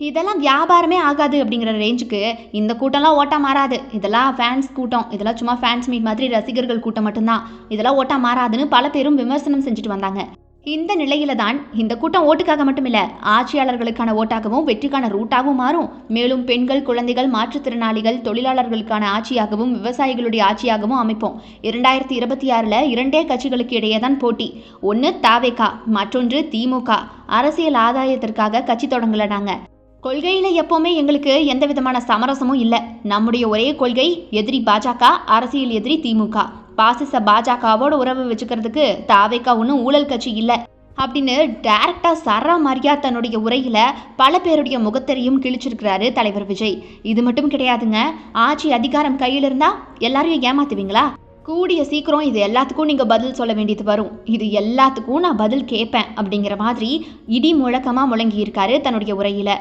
இதெல்லாம் வியாபாரமே ஆகாது அப்படிங்கிற ரேஞ்சுக்கு இந்த கூட்டம்லாம் ஓட்டா மாறாது. இதெல்லாம் ஃபேன்ஸ் கூட்டம். இதெல்லாம் சும்மா ஃபேன்ஸ் மீட் மாதிரி ரசிகர்கள் கூட்டம் மட்டும்தான். இதெல்லாம் ஓட்டா மாறாதுன்னு பல பேரும் விமர்சனம் செஞ்சுட்டு வந்தாங்க. இந்த நிலையில தான் இந்த கூட்டம் ஓட்டுக்காக மட்டும் இல்ல, ஆட்சியாளர்களுக்கான ஓட்டாகவும் வெற்றிக்கான ரூட்டாகவும் மாறும். மேலும் பெண்கள், குழந்தைகள், மாற்றுத்திறனாளிகள், தொழிலாளர்களுக்கான ஆட்சியாகவும் விவசாயிகளுடைய ஆட்சியாகவும் அமைப்போம். 2026ல் இரண்டே கட்சிகளுக்கு இடையே தான் போட்டி. ஒன்று தாவேகா, மற்றொன்று திமுக. அரசியல் ஆதாயத்திற்காக கட்சி தொடங்கல நாங்க. கொள்கையில எப்பவுமே எங்களுக்கு எந்த விதமான சமரசமும் இல்லை. நம்முடைய ஒரே கொள்கை எதிரி பாஜக, அரசியல் எதிரி திமுக. பாசிச பாஜகவோட உறவு வச்சுக்கிறதுக்கு தாவேக்கா ஒன்றும் ஊழல் கட்சி இல்லை அப்படின்னு டைரக்டா சரமாரியா தன்னுடைய உரையில பல பேருடைய முகத்தரையும் கிழிச்சிருக்கிறாரு தலைவர் விஜய். இது மட்டும் கிடையாதுங்க, ஆட்சி அதிகாரம் கையில் இருந்தா எல்லாரையும் ஏமாத்துவீங்களா? கூடிய சீக்கிரம் இது எல்லாத்துக்கும் நீங்க பதில் சொல்ல வேண்டியது வரும். இது எல்லாத்துக்கும் நான் பதில் கேட்பேன் அப்படிங்கிற மாதிரி இடி முழக்கமா முழங்கி இருக்காரு தன்னுடைய உரையில.